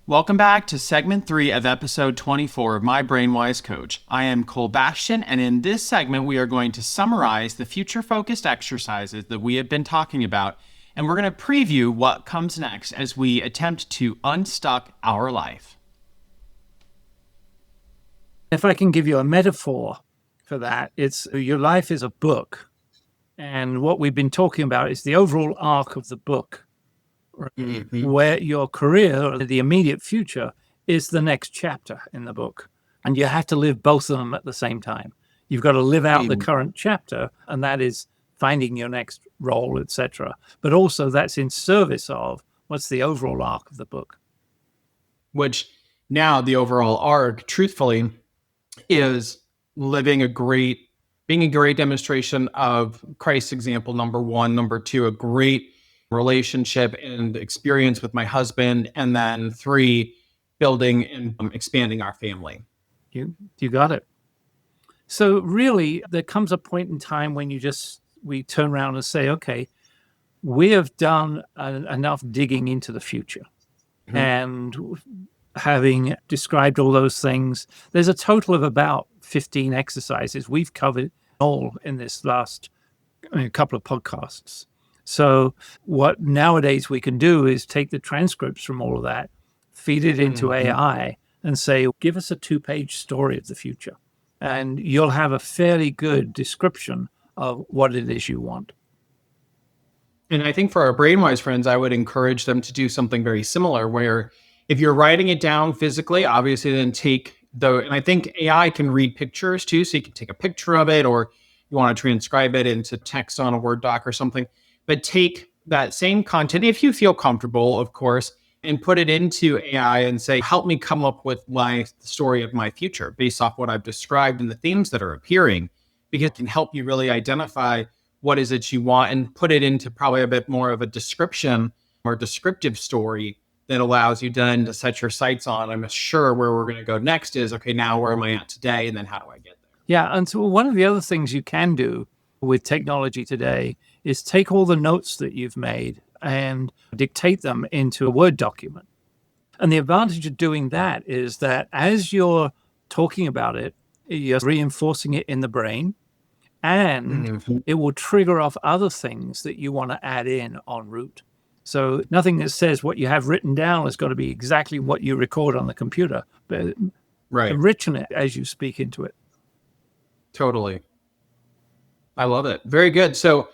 Welcome back to segment 3 of episode 24 of My BrainWise Coach. I am Bastian, and in this segment, we are going to summarize the future-focused exercises that we have been talking about, and we're going to preview what comes next as we attempt to unstuck our life. If I can give you a metaphor for that, it's your life is a book, and what we've been talking about is the overall arc of the book. Where your career or the immediate future is the next chapter in the book. And you have to live both of them at the same time. You've got to live out the current chapter, and that is finding your next role, etc. But also that's in service of what's the overall arc of the book. Which now the overall arc, truthfully, is being a great demonstration of Christ's example, number one. Number two, a great relationship and experience with my husband, and then 3, building and expanding our family. You got it. So really, there comes a point in time when we turn around and say, okay, we have done enough digging into the future. And having described all those things, there's a total of about 15 exercises we've covered all in this last couple of podcasts. So what nowadays we can do is take the transcripts from all of that, feed it into AI, and say, give us a 2-page story of the future. And you'll have a fairly good description of what it is you want. And I think for our BrainWise friends, I would encourage them to do something very similar, where if you're writing it down physically, obviously then and I think AI can read pictures too, so you can take a picture of it, or you want to transcribe it into text on a Word doc or something. But take that same content, if you feel comfortable, of course, and put it into AI and say, help me come up with my story of my future based off what I've described and the themes that are appearing, because it can help you really identify what is it you want and put it into probably a bit more of a description or descriptive story that allows you then to set your sights on, I'm sure where we're going to go next is, okay, now where am I at today? And then how do I get there? Yeah. And so one of the other things you can do with technology today is take all the notes that you've made and dictate them into a Word document. And the advantage of doing that is that as you're talking about it, you're reinforcing it in the brain, and it will trigger off other things that you want to add in en route. So nothing that says what you have written down has got to be exactly what you record on the computer, but enrichen it as you speak into it. Totally. I love it. Very good. So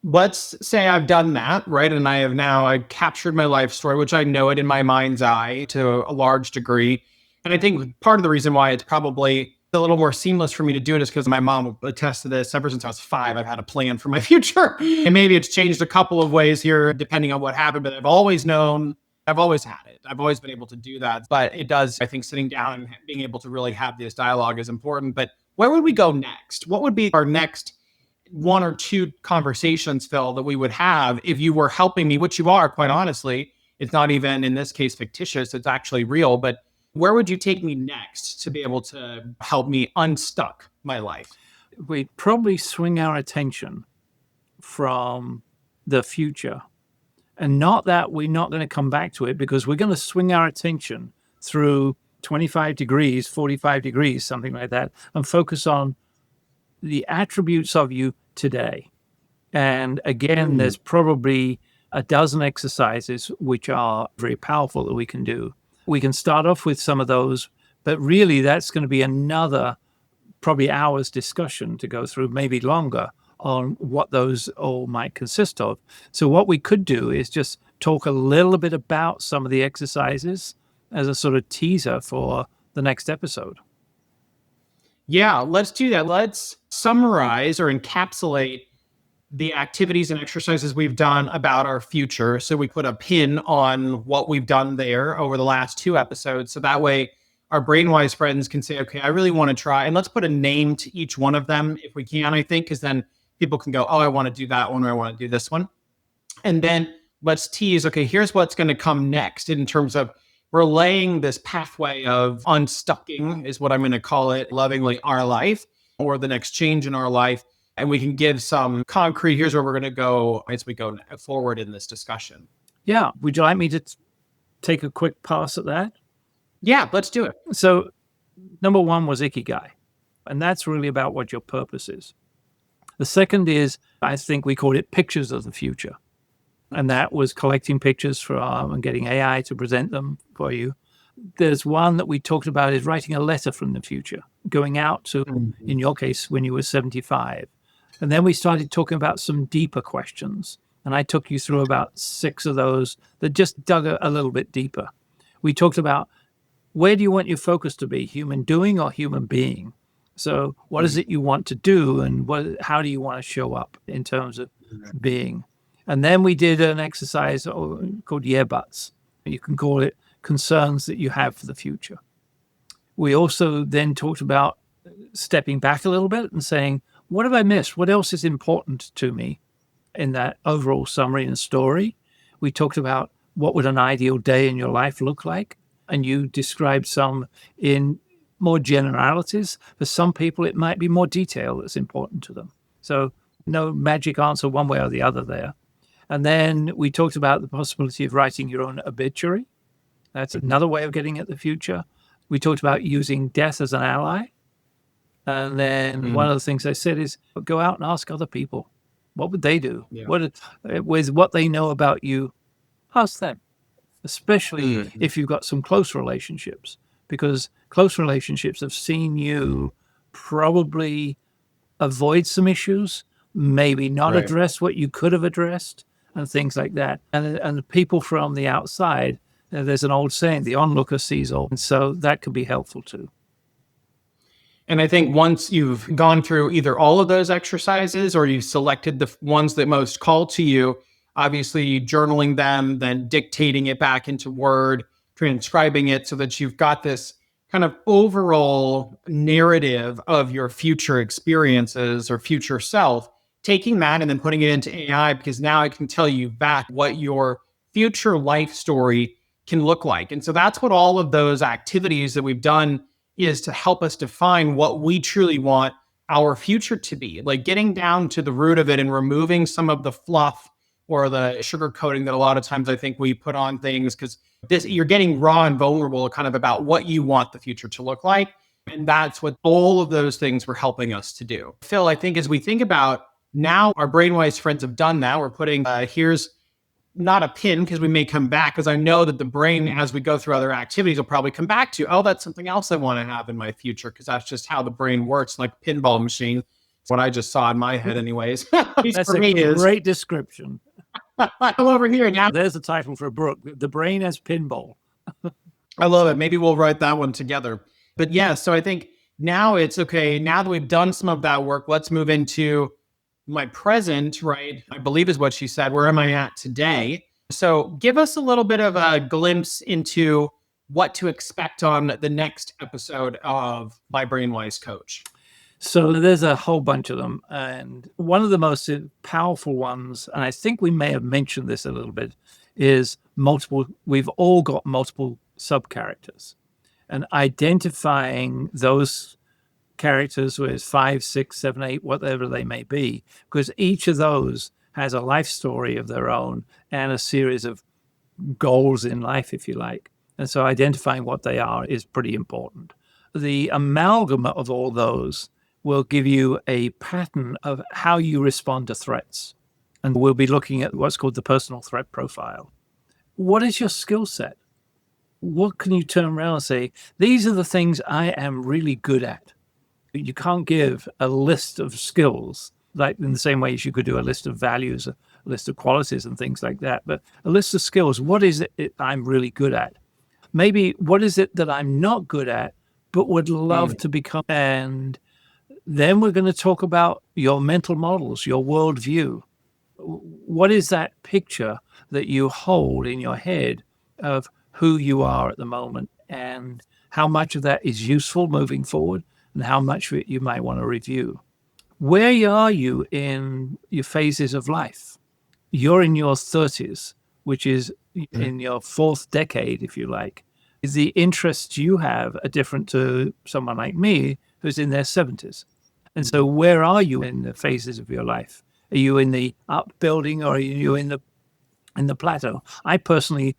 let's say I've done that, right? And I've captured my life story, which I know it in my mind's eye to a large degree. And I think part of the reason why it's probably a little more seamless for me to do it is because my mom will attest to this. Ever since I was 5, I've had a plan for my future. And maybe it's changed a couple of ways here, depending on what happened, but I've always known, I've always had it. I've always been able to do that. But it does, I think sitting down and being able to really have this dialogue is important. But where would we go next? What would be our next 1 or 2 conversations, Phil, that we would have if you were helping me, which you are, quite honestly. It's not even, in this case, fictitious. It's actually real. But where would you take me next to be able to help me unstuck my life? We'd probably swing our attention from the future. And not that we're not going to come back to it, because we're going to swing our attention through 25 degrees, 45 degrees, something like that, and focus on the attributes of you today. And again, there's probably a dozen exercises which are very powerful that we can do. We can start off with some of those, but really that's going to be another probably hours discussion to go through, maybe longer, on what those all might consist of. So what we could do is just talk a little bit about some of the exercises as a sort of teaser for the next episode. Yeah, let's do that. Let's summarize or encapsulate the activities and exercises we've done about our future. So we put a pin on what we've done there over the last 2 episodes. So that way our BrainWise friends can say, okay, I really want to try. And let's put a name to each one of them if we can, I think, because then people can go, oh, I want to do that one, or I want to do this one. And then let's tease, okay, here's what's going to come next in terms of relaying this pathway of unstucking, is what I'm going to call it lovingly, our life, or the next change in our life. And we can give some concrete, here's where we're going to go as we go forward in this discussion. Yeah. Would you like me to take a quick pass at that? Yeah, let's do it. So, number one was Ikigai, and that's really about what your purpose is. The second is, I think we called it pictures of the future. And that was collecting pictures from and getting AI to present them for you. There's one that we talked about is writing a letter from the future, going out to, in your case, when you were 75. And then we started talking about some deeper questions. And I took you through about 6 of those that just dug a little bit deeper. We talked about, where do you want your focus to be, human doing or human being? So what is it you want to do, and how do you want to show up in terms of being? And then we did an exercise called yeah buts. You can call it concerns that you have for the future. We also then talked about stepping back a little bit and saying, what have I missed? What else is important to me in that overall summary and story? We talked about what would an ideal day in your life look like? And you described some in more generalities. For some people, it might be more detail that's important to them. So no magic answer one way or the other there. And then we talked about the possibility of writing your own obituary. That's another way of getting at the future. We talked about using death as an ally. And then one of the things I said is go out and ask other people. What would they do? Yeah. With what they know about you, ask them, especially if you've got some close relationships, because close relationships have seen you probably avoid some issues, maybe not address what you could have addressed, and things like that. And the people from the outside, there's an old saying, the onlooker sees all. And so that can be helpful too. And I think once you've gone through either all of those exercises or you've selected the ones that most call to you, obviously journaling them, then dictating it back into Word, transcribing it so that you've got this kind of overall narrative of your future experiences or future self, taking that and then putting it into AI, because now I can tell you back what your future life story can look like. And so that's what all of those activities that we've done is, to help us define what we truly want our future to be, like getting down to the root of it and removing some of the fluff or the sugar coating that a lot of times I think we put on things, because you're getting raw and vulnerable kind of about what you want the future to look like. And that's what all of those things were helping us to do. Phil, I think as we think about now, our BrainWise friends have done that. We're putting, here's not a pin, because we may come back, because I know that the brain, as we go through other activities, will probably come back to, oh, that's something else I want to have in my future, because that's just how the brain works, like a pinball machine. What I just saw in my head anyways. That's a great description. I'm over here now. There's the title for a book, The Brain as Pinball. I love it. Maybe we'll write that one together. But yeah, so I think now it's okay. Now that we've done some of that work, let's move into my present, right? I believe is what she said. Where am I at today? So give us a little bit of a glimpse into what to expect on the next episode of My BrainWise Coach. So there's a whole bunch of them. And one of the most powerful ones, and I think we may have mentioned this a little bit, is multiple. We've all got multiple sub-characters. And identifying those characters with 5, 6, 7, 8, whatever they may be, because each of those has a life story of their own and a series of goals in life, if you like. And so identifying what they are is pretty important. The amalgam of all those will give you a pattern of how you respond to threats. And we'll be looking at what's called the personal threat profile. What is your skill set? What can you turn around and say, these are the things I am really good at? You can't give a list of skills, like in the same way as you could do a list of values, a list of qualities and things like that. But a list of skills, what is it I'm really good at? Maybe what is it that I'm not good at, but would love to become? And then we're going to talk about your mental models, your worldview. What is that picture that you hold in your head of who you are at the moment, and how much of that is useful moving forward, and how much of it you might want to review? Where are you in your phases of life? You're in your 30s, which is in your 4th decade, if you like. The interests you have are different to someone like me who's in their 70s. And so where are you in the phases of your life? Are you in the upbuilding, or are you in the plateau? I personally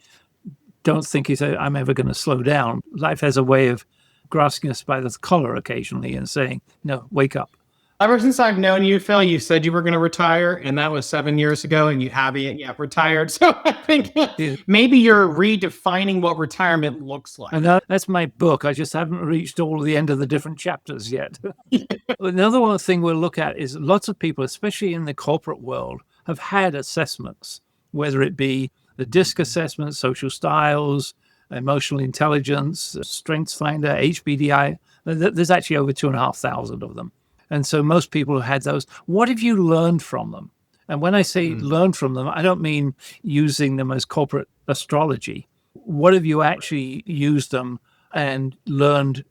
don't think I'm ever going to slow down. Life has a way of grasping us by the collar occasionally and saying, no, wake up. Ever since I've known you, Phil, you said you were going to retire, and that was 7 years ago, and you haven't yet retired. So I think maybe you're redefining what retirement looks like. And that's my book. I just haven't reached all the end of the different chapters yet. Another one thing we'll look at is lots of people, especially in the corporate world, have had assessments, whether it be the DISC assessment, social styles, emotional intelligence, strengths finder, HBDI. There's actually over 2,500 of them. And so most people have had those. What have you learned from them? And when I say learn from them, I don't mean using them as corporate astrology. What have you actually used them and learned,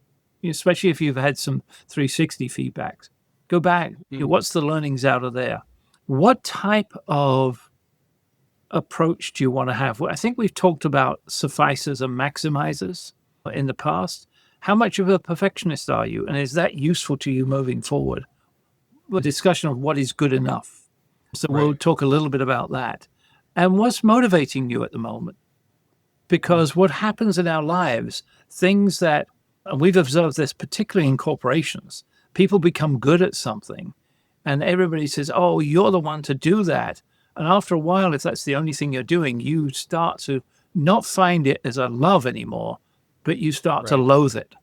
especially if you've had some 360 feedbacks? Go back. What's the learnings out of there? What type of approach do you want to have? I think we've talked about sufficers and maximizers in the past. How much of a perfectionist are you? And is that useful to you moving forward? A discussion of what is good enough. So we'll talk a little bit about that. And what's motivating you at the moment? Because what happens in our lives, things that, and we've observed this particularly in corporations, people become good at something and everybody says, oh, you're the one to do that. And after a while, if that's the only thing you're doing, you start to not find it as a love anymore, but you start to loathe it.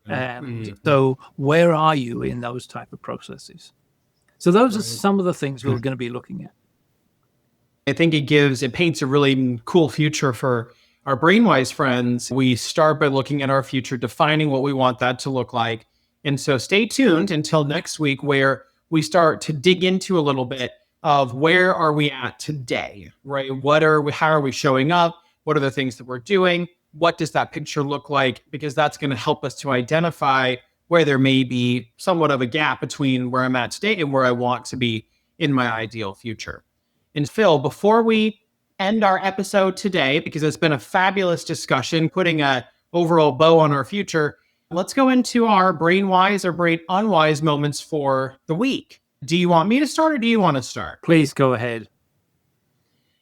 And so where are you in those type of processes? So those are some of the things we're going to be looking at. I think it paints a really cool future for our BrainWise friends. We start by looking at our future, defining what we want that to look like. And so stay tuned until next week, where we start to dig into a little bit of where are we at today, right? How are we showing up? What are the things that we're doing? What does that picture look like? Because that's going to help us to identify where there may be somewhat of a gap between where I'm at today and where I want to be in my ideal future. And Phil, before we end our episode today, because it's been a fabulous discussion, putting a overall bow on our future, let's go into our BrainWise or Brain Unwise moments for the week. Do you want me to start or do you want to start? Please go ahead.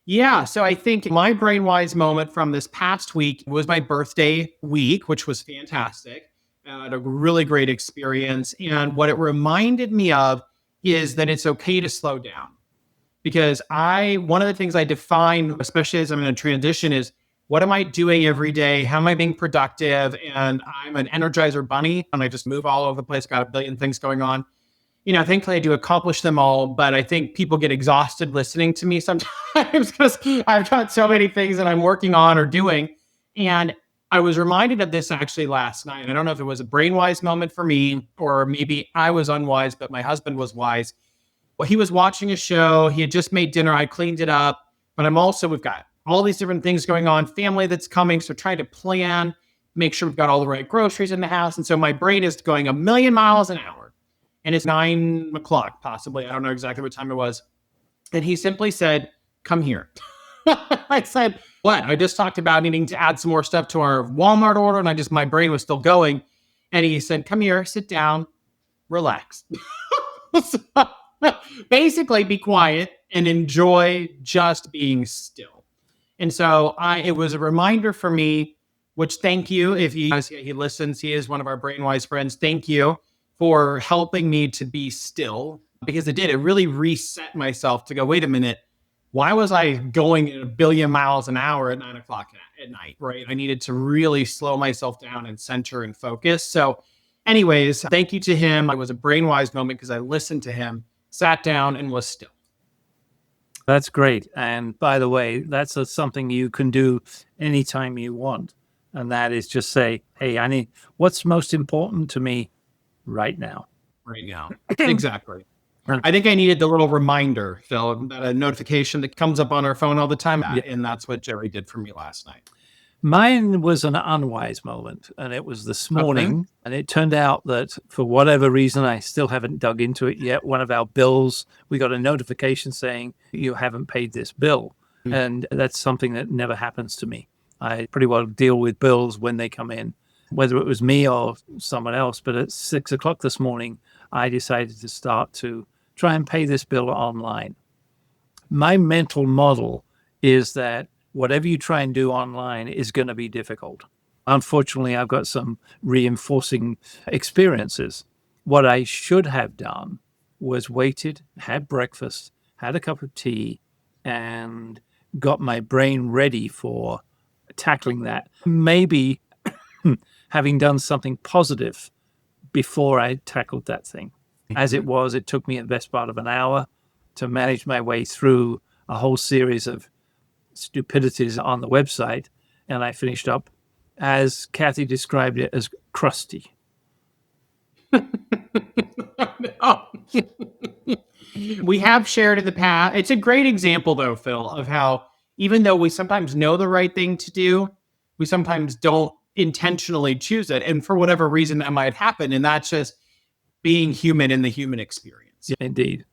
Yeah, so I think my BrainWise moment from this past week was my birthday week, which was fantastic. I had a really great experience. And what it reminded me of is that it's okay to slow down. Because one of the things I define, especially as I'm in a transition, is what am I doing every day? How am I being productive? And I'm an Energizer bunny and I just move all over the place, got a billion things going on. Thankfully I do accomplish them all, but I think people get exhausted listening to me sometimes because I've got so many things that I'm working on or doing. And I was reminded of this actually last night. I don't know if it was a BrainWise moment for me, or maybe I was unwise, but my husband was wise. Well, he was watching a show. He had just made dinner. I cleaned it up, but we've got all these different things going on, family that's coming. So trying to plan, make sure we've got all the right groceries in the house. And so my brain is going a million miles an hour. And it's 9 o'clock, possibly. I don't know exactly what time it was. And he simply said, come here. I said, what? I just talked about needing to add some more stuff to our Walmart order. And my brain was still going. And he said, come here, sit down, relax. So, basically, be quiet and enjoy just being still. And so it was a reminder for me, which thank you. If he listens, he is one of our BrainWise friends. Thank you for helping me to be still, because it really reset myself to go, wait a minute, why was I going at a billion miles an hour at 9 o'clock at night, right? I needed to really slow myself down and center and focus. So anyways, thank you to him. It was a BrainWise moment because I listened to him, sat down and was still. That's great. And by the way, that's something you can do anytime you want. And that is just say, hey, what's most important to me right now. Exactly. I think I needed the little reminder, Phil, that a notification that comes up on our phone all the time. Yeah. And that's what Jerry did for me last night. Mine was an unwise moment, and it was this morning. Okay. And it turned out that for whatever reason, I still haven't dug into it yet. One of our bills, we got a notification saying you haven't paid this bill. Mm-hmm. And that's something that never happens to me. I pretty well deal with bills when they come in, whether it was me or someone else. But at 6 o'clock this morning, I decided to start to try and pay this bill online. My mental model is that whatever you try and do online is going to be difficult. Unfortunately, I've got some reinforcing experiences. What I should have done was waited, had breakfast, had a cup of tea, and got my brain ready for tackling that. Maybe having done something positive before I tackled that thing. As it was, it took me the best part of an hour to manage my way through a whole series of stupidities on the website, and I finished up, as Kathy described it, as crusty. We have shared in the past. It's a great example, though, Phil, of how even though we sometimes know the right thing to do, we sometimes don't intentionally choose it. And for whatever reason, that might happen. And that's just being human in the human experience. Yeah, indeed.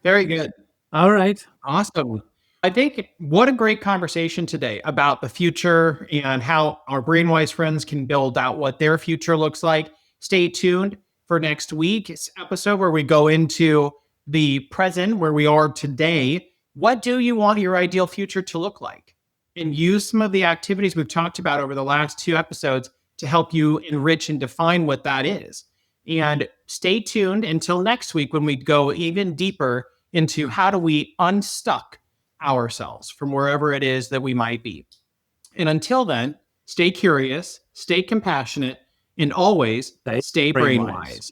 Very good. All right. Awesome. I think what a great conversation today about the future and how our BrainWise friends can build out what their future looks like. Stay tuned for next week's episode where we go into the present, where we are today. What do you want your ideal future to look like? And use some of the activities we've talked about over the last 2 episodes to help you enrich and define what that is. And stay tuned until next week when we go even deeper into how do we unstuck ourselves from wherever it is that we might be. And until then, stay curious, stay compassionate, and always stay brainwise.